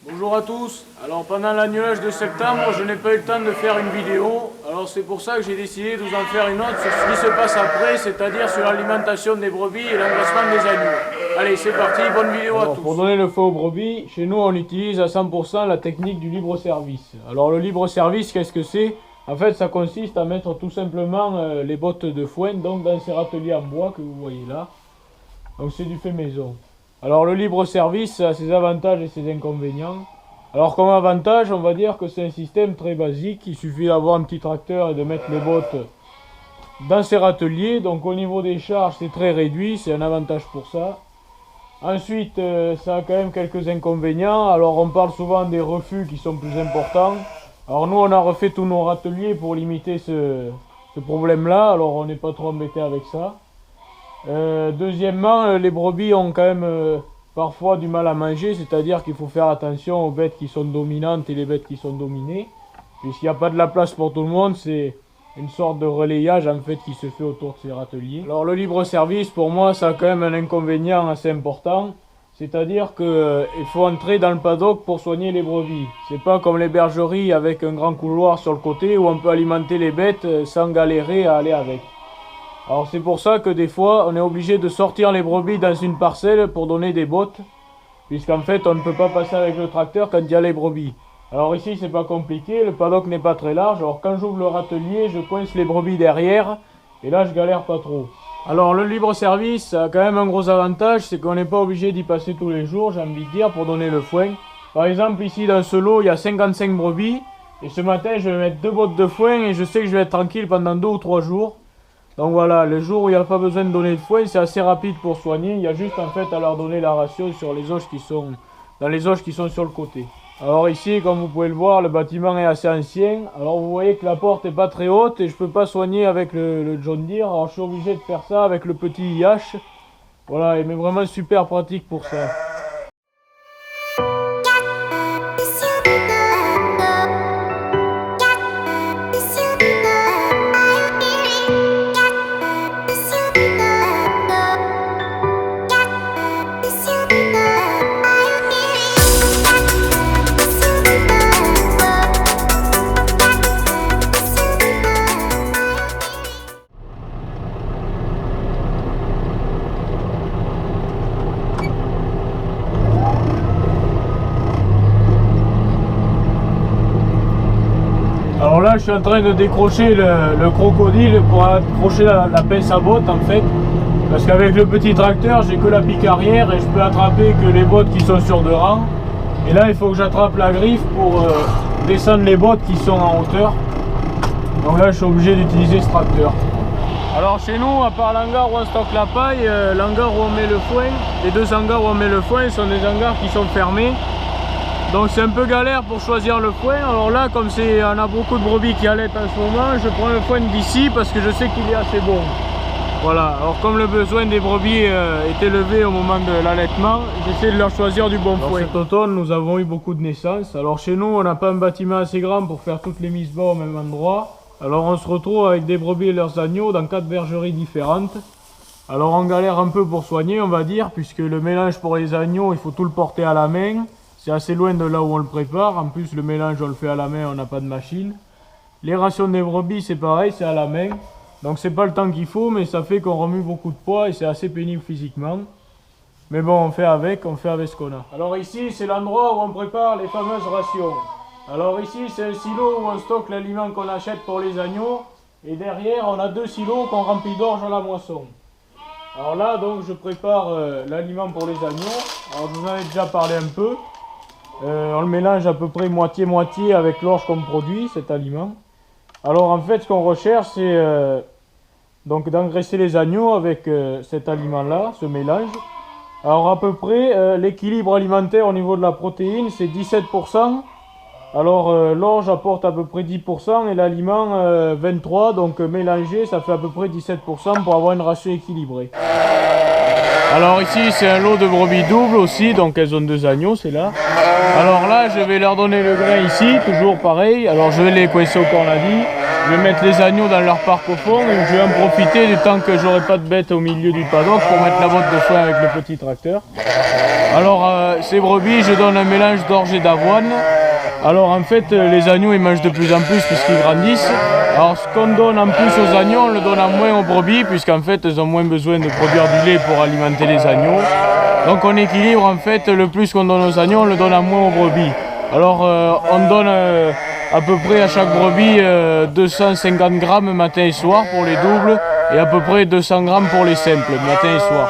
Bonjour à tous. Alors pendant l'annulage de septembre, je n'ai pas eu le temps de faire une vidéo. Alors c'est pour ça que j'ai décidé de vous en faire une autre sur ce qui se passe après, c'est-à-dire sur l'alimentation des brebis et l'engraissement des agneaux. Allez, c'est parti, bonne vidéo à tous. Pour donner le feu aux brebis, chez nous on utilise à 100% la technique du libre service. Alors le libre service, qu'est-ce que c'est? En fait, ça consiste à mettre tout simplement les bottes de foin donc dans ces râteliers en bois que vous voyez là. Donc c'est du fait maison. Alors le libre service a ses avantages et ses inconvénients. Alors comme avantage, on va dire que c'est un système très basique. Il suffit d'avoir un petit tracteur et de mettre les bottes dans ces râteliers. Donc au niveau des charges, c'est très réduit, c'est un avantage pour ça. Ensuite, ça a quand même quelques inconvénients. Alors on parle souvent des refus qui sont plus importants. Alors nous on a refait tous nos râteliers pour limiter ce problème-là. Alors on n'est pas trop embêté avec ça. Deuxièmement, les brebis ont quand même parfois du mal à manger, c'est-à-dire qu'il faut faire attention aux bêtes qui sont dominantes et les bêtes qui sont dominées. Puisqu'il n'y a pas de la place pour tout le monde, c'est une sorte de relayage en fait qui se fait autour de ces râteliers. Alors le libre service pour moi ça a quand même un inconvénient assez important. C'est-à-dire qu'il faut entrer dans le paddock pour soigner les brebis. C'est pas comme les bergeries avec un grand couloir sur le côté où on peut alimenter les bêtes sans galérer à aller avec. Alors c'est pour ça que des fois on est obligé de sortir les brebis dans une parcelle pour donner des bottes. Puisqu'en fait on ne peut pas passer avec le tracteur quand il y a les brebis. Alors ici c'est pas compliqué, le paddock n'est pas très large. Alors quand j'ouvre le râtelier, je coince les brebis derrière. Et là je galère pas trop. Alors le libre service a quand même un gros avantage, c'est qu'on n'est pas obligé d'y passer tous les jours, j'ai envie de dire, pour donner le foin. Par exemple ici dans ce lot il y a 55 brebis. Et ce matin je vais mettre 2 bottes de foin et je sais que je vais être tranquille pendant 2 ou 3 jours. Donc voilà, le jour où il n'y a pas besoin de donner de foin, c'est assez rapide pour soigner. Il y a juste en fait à leur donner la ration sur les auges qui sont dans les auges qui sont sur le côté. Alors ici, comme vous pouvez le voir, le bâtiment est assez ancien. Alors vous voyez que la porte n'est pas très haute et je peux pas soigner avec le John Deere. Alors je suis obligé de faire ça avec le petit IH. Voilà, mais vraiment super pratique pour ça. Alors là je suis en train de décrocher le crocodile pour accrocher la pince à botte en fait. Parce qu'avec le petit tracteur j'ai que la pique arrière et je peux attraper que les bottes qui sont sur 2 rangs. Et là il faut que j'attrape la griffe pour descendre les bottes qui sont en hauteur. Donc là je suis obligé d'utiliser ce tracteur. Alors chez nous, à part l'hangar où on stocke la paille, l'hangar où on met le foin, les 2 hangars où on met le foin sont des hangars qui sont fermés. Donc c'est un peu galère pour choisir le foin. Alors là, comme on a beaucoup de brebis qui allaitent en ce moment, je prends le foin d'ici parce que je sais qu'il est assez bon. Voilà, alors comme le besoin des brebis est élevé au moment de l'allaitement, j'essaie de leur choisir du bon foin. Cet automne, nous avons eu beaucoup de naissances. Alors chez nous, on n'a pas un bâtiment assez grand pour faire toutes les mises bas au même endroit. Alors on se retrouve avec des brebis et leurs agneaux dans 4 bergeries différentes. Alors on galère un peu pour soigner, on va dire, puisque le mélange pour les agneaux, il faut tout le porter à la main. C'est assez loin de là où on le prépare. En plus, le mélange, on le fait à la main, on n'a pas de machine. Les rations des brebis, c'est pareil, c'est à la main. Donc, c'est pas le temps qu'il faut, mais ça fait qu'on remue beaucoup de poids et c'est assez pénible physiquement. Mais bon, on fait avec ce qu'on a. Alors ici, c'est l'endroit où on prépare les fameuses rations. Alors ici, c'est un silo où on stocke l'aliment qu'on achète pour les agneaux. Et derrière, on a 2 silos qu'on remplit d'orge à la moisson. Alors là, donc, je prépare l'aliment pour les agneaux. Alors, je vous en ai déjà parlé un peu. On le mélange à peu près moitié-moitié avec l'orge qu'on produit, cet aliment. Alors en fait ce qu'on recherche c'est donc d'engraisser les agneaux avec cet aliment-là, ce mélange. Alors à peu près l'équilibre alimentaire au niveau de la protéine c'est 17%. Alors l'orge apporte à peu près 10% et l'aliment 23%. Donc mélangé ça fait à peu près 17% pour avoir une ration équilibrée. Alors ici c'est un lot de brebis doubles aussi, donc elles ont 2 agneaux, c'est là. Alors là je vais leur donner le grain ici, toujours pareil. Alors je vais les coincer au cornadis. je vais mettre les agneaux dans leur parc au fond et je vais en profiter du temps que j'aurai pas de bêtes au milieu du paddock pour mettre la botte de foin avec le petit tracteur. Alors ces brebis, je donne un mélange d'orge et d'avoine. Alors en fait les agneaux ils mangent de plus en plus puisqu'ils grandissent. Alors ce qu'on donne en plus aux agneaux, on le donne en moins aux brebis puisqu'en fait elles ont moins besoin de produire du lait pour alimenter les agneaux. Donc on équilibre en fait, le plus qu'on donne aux agneaux, on le donne en moins aux brebis. Alors on donne à peu près à chaque brebis 250 grammes matin et soir pour les doubles et à peu près 200 grammes pour les simples matin et soir.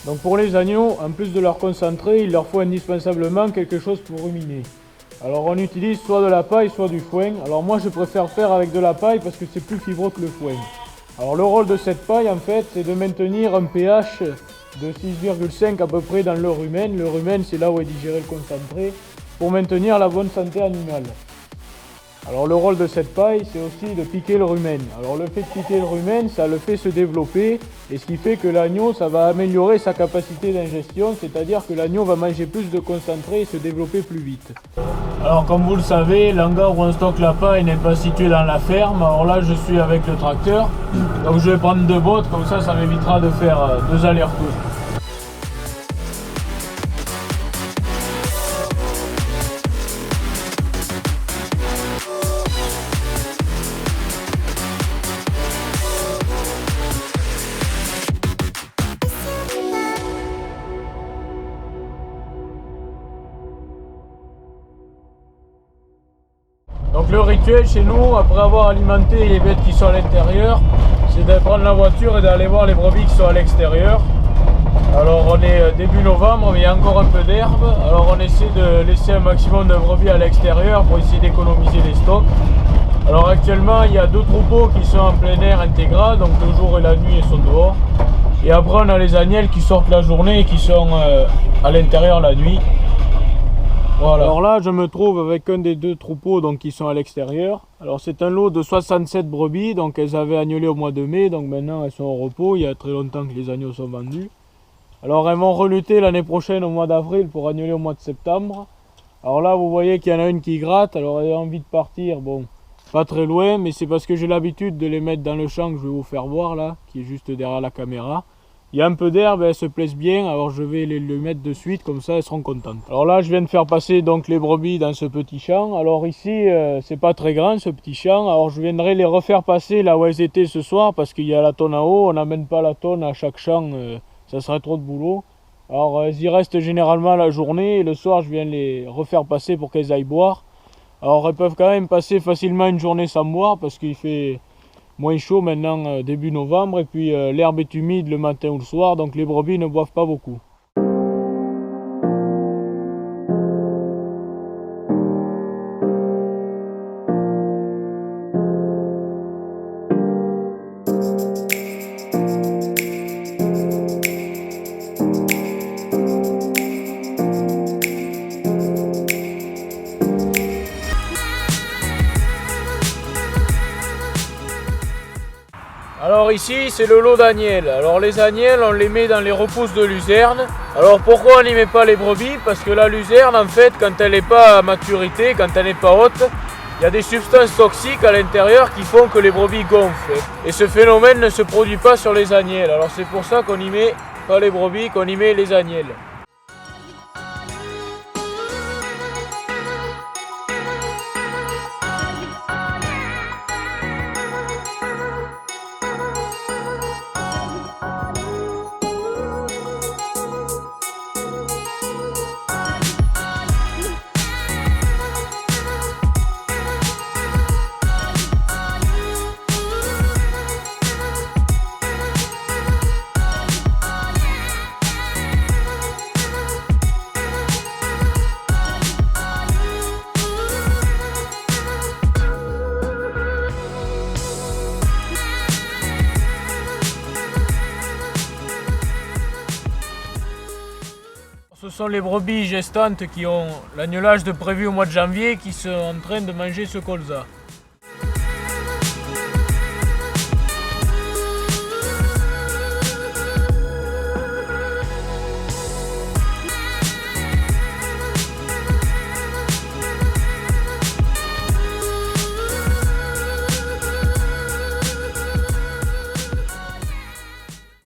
Donc pour les agneaux, en plus de leur concentré, il leur faut indispensablement quelque chose pour ruminer. Alors on utilise soit de la paille, soit du foin. Alors moi je préfère faire avec de la paille parce que c'est plus fibreux que le foin. Alors le rôle de cette paille en fait, c'est de maintenir un pH de 6,5 à peu près dans le rumen. Le rumen c'est là où est digéré le concentré, pour maintenir la bonne santé animale. Alors le rôle de cette paille, c'est aussi de piquer le rumen. Alors le fait de piquer le rumen, ça le fait se développer, et ce qui fait que l'agneau, ça va améliorer sa capacité d'ingestion, c'est-à-dire que l'agneau va manger plus de concentré et se développer plus vite. Alors comme vous le savez, l'hangar où on stocke la paille n'est pas situé dans la ferme. Alors là je suis avec le tracteur, donc je vais prendre 2 bottes, comme ça m'évitera de faire 2 allers-retours. Donc le rituel chez nous, après avoir alimenté les bêtes qui sont à l'intérieur, c'est de prendre la voiture et d'aller voir les brebis qui sont à l'extérieur. Alors on est début novembre, mais il y a encore un peu d'herbe. Alors on essaie de laisser un maximum de brebis à l'extérieur pour essayer d'économiser les stocks. Alors actuellement il y a 2 troupeaux qui sont en plein air intégral, donc le jour et la nuit ils sont dehors. Et après on a les agnelles qui sortent la journée et qui sont à l'intérieur la nuit. Voilà. Alors là je me trouve avec un des 2 troupeaux donc, qui sont à l'extérieur. Alors c'est un lot de 67 brebis, donc elles avaient agnolé au mois de mai, donc maintenant elles sont au repos, il y a très longtemps que les agneaux sont vendus. Alors elles vont relutter l'année prochaine au mois d'avril pour agnoler au mois de septembre. Alors là vous voyez qu'il y en a une qui gratte, alors elle a envie de partir, bon pas très loin, mais c'est parce que j'ai l'habitude de les mettre dans le champ que je vais vous faire voir là, qui est juste derrière la caméra. Il y a un peu d'herbe, elles se plaisent bien, alors je vais les mettre de suite, comme ça elles seront contentes. Alors là je viens de faire passer donc les brebis dans ce petit champ. Alors ici c'est pas très grand ce petit champ, alors je viendrai les refaire passer là où elles étaient ce soir parce qu'il y a la tonne en haut, on n'amène pas la tonne à chaque champ, ça serait trop de boulot. Alors elles y restent généralement la journée et le soir je viens les refaire passer pour qu'elles aillent boire. Alors elles peuvent quand même passer facilement une journée sans boire parce qu'il fait moins chaud maintenant début novembre et puis l'herbe est humide le matin ou le soir, donc les brebis ne boivent pas beaucoup. Alors ici c'est le lot d'agnelles. Alors les agnelles on les met dans les repousses de luzerne. Alors pourquoi on n'y met pas les brebis? Parce que la luzerne en fait quand elle n'est pas à maturité, quand elle n'est pas haute, il y a des substances toxiques à l'intérieur qui font que les brebis gonflent. Et ce phénomène ne se produit pas sur les agnelles. Alors c'est pour ça qu'on n'y met pas les brebis, qu'on y met les agnelles. sont les brebis gestantes qui ont l'agnelage de prévu au mois de janvier qui sont en train de manger ce colza.